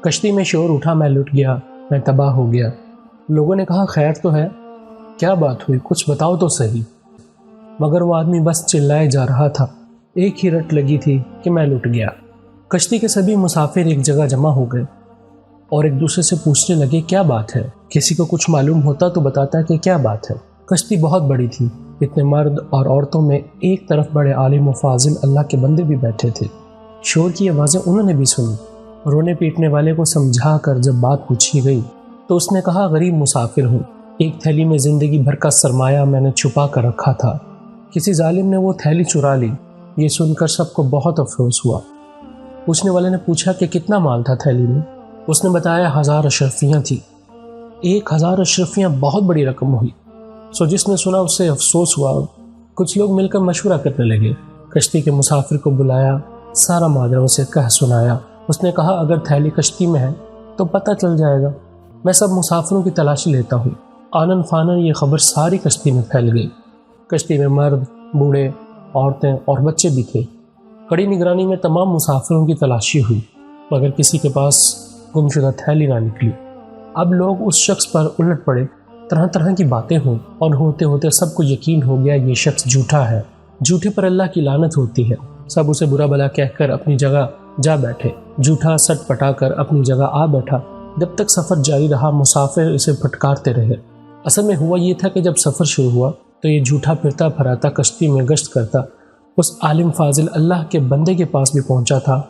کشتی میں شور اٹھا، میں لٹ گیا، میں تباہ ہو گیا۔ لوگوں نے کہا خیر تو ہے، کیا بات ہوئی، کچھ بتاؤ تو صحیح۔ مگر وہ آدمی بس چلائے جا رہا تھا، ایک ہی رٹ لگی تھی کہ میں لٹ گیا۔ کشتی کے سبھی مسافر ایک جگہ جمع ہو گئے اور ایک دوسرے سے پوچھنے لگے کیا بات ہے، کسی کو کچھ معلوم ہوتا تو بتاتا کہ کیا بات ہے۔ کشتی بہت بڑی تھی، اتنے مرد اور عورتوں میں ایک طرف بڑے عالم و فاضل اللہ کے بندے بھی بیٹھے تھے۔ شور کی آوازیں انہوں نے بھی سنی۔ رونے پیٹنے والے کو سمجھا کر جب بات پوچھی گئی تو اس نے کہا غریب مسافر ہوں، ایک تھیلی میں زندگی بھر کا سرمایہ میں نے چھپا کر رکھا تھا، کسی ظالم نے وہ تھیلی چرا لی۔ یہ سن کر سب کو بہت افسوس ہوا۔ پوچھنے والے نے پوچھا کہ کتنا مال تھا تھیلی میں؟ اس نے بتایا 1000 اشرفیاں تھیں۔ 1000 اشرفیاں بہت بڑی رقم ہوئی۔ سو جس نے سنا اس سے افسوس ہوا۔ کچھ لوگ مل کر مشورہ کرنے لگے، کشتی کے مسافر کو بلایا، سارا ماجرا اسے کہہ سنایا۔ اس نے کہا اگر تھیلی کشتی میں ہے تو پتہ چل جائے گا، میں سب مسافروں کی تلاشی لیتا ہوں۔ آنن فانن یہ خبر ساری کشتی میں پھیل گئی۔ کشتی میں مرد، بوڑھے، عورتیں اور بچے بھی تھے۔ کڑی نگرانی میں تمام مسافروں کی تلاشی ہوئی مگر کسی کے پاس گمشدہ تھیلی نہ نکلی۔ اب لوگ اس شخص پر الٹ پڑے، طرح طرح کی باتیں ہوئیں اور ہوتے ہوتے سب کو یقین ہو گیا یہ شخص جھوٹا ہے، جھوٹے پر اللہ کی لعنت ہوتی ہے۔ سب اسے برا بھلا کہہ کر اپنی جگہ جا بیٹھے، جھوٹا سٹ پٹا کر اپنی جگہ آ بیٹھا۔ جب تک سفر جاری رہا مسافر اسے پھٹکارتے رہے۔ اصل میں ہوا یہ تھا کہ جب سفر شروع ہوا تو یہ جھوٹا پھرتا پھراتا کشتی میں گشت کرتا اس عالم فاضل اللہ کے بندے کے پاس بھی پہنچا تھا،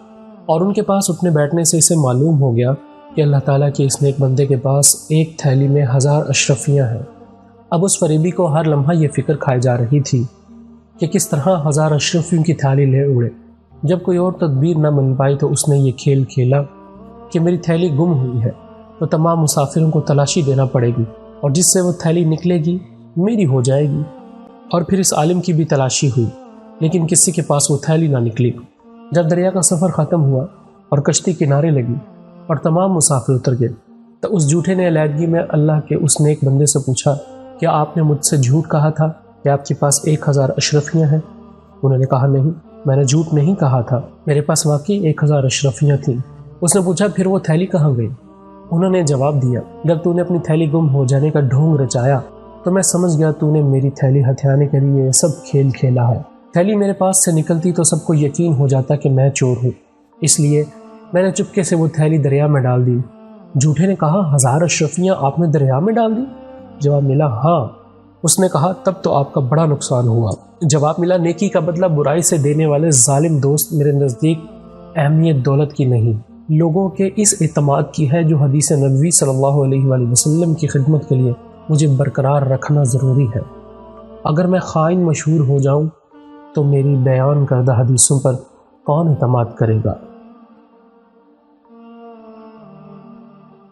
اور ان کے پاس اٹھنے بیٹھنے سے اسے معلوم ہو گیا کہ اللہ تعالیٰ کے اس نیک بندے کے پاس ایک تھیلی میں 1000 اشرفیاں ہیں۔ اب اس فریبی کو ہر لمحہ یہ فکر کھائی جا رہی تھی کہ کس طرح 1000 اشرفیوں کی تھیلی لے اڑے۔ جب کوئی اور تدبیر نہ بن پائی تو اس نے یہ کھیل کھیلا کہ میری تھیلی گم ہوئی ہے تو تمام مسافروں کو تلاشی دینا پڑے گی، اور جس سے وہ تھیلی نکلے گی میری ہو جائے گی۔ اور پھر اس عالم کی بھی تلاشی ہوئی لیکن کسی کے پاس وہ تھیلی نہ نکلی۔ جب دریا کا سفر ختم ہوا اور کشتی کنارے لگی اور تمام مسافر اتر گئے تو اس جھوٹے نے علیحدگی میں اللہ کے اس نیک بندے سے پوچھا کیا آپ نے مجھ سے جھوٹ کہا تھا کہ آپ کے پاس 1000 اشرفیاں ہیں؟ انہوں نے کہا نہیں، میں نے جھوٹ نہیں کہا تھا، میرے پاس واقعی 1000 اشرفیاں تھیں۔ اس نے پوچھا پھر وہ تھیلی کہاں گئی؟ انہوں نے جواب دیا جب تو نے اپنی تھیلی گم ہو جانے کا ڈھونگ رچایا تو میں سمجھ گیا تو نے میری تھیلی ہتھیانے کے لیے یہ سب کھیل کھیلا ہے۔ تھیلی میرے پاس سے نکلتی تو سب کو یقین ہو جاتا کہ میں چور ہوں، اس لیے میں نے چپکے سے وہ تھیلی دریا میں ڈال دی۔ جھوٹے نے کہا 1000 اشرفیاں آپ نے دریا میں ڈال دی؟ جواب ملا ہاں۔ اس نے کہا تب تو آپ کا بڑا نقصان ہوا۔ جواب ملا نیکی کا بدلہ برائی سے دینے والے ظالم دوست میرے نزدیک اہمیت دولت کی نہیں، لوگوں کے اس اعتماد کی ہے جو حدیث نبوی صلی اللہ علیہ وآلہ وسلم کی خدمت کے لیے مجھے برقرار رکھنا ضروری ہے۔ اگر میں خائن مشہور ہو جاؤں تو میری بیان کردہ حدیثوں پر کون اعتماد کرے گا؟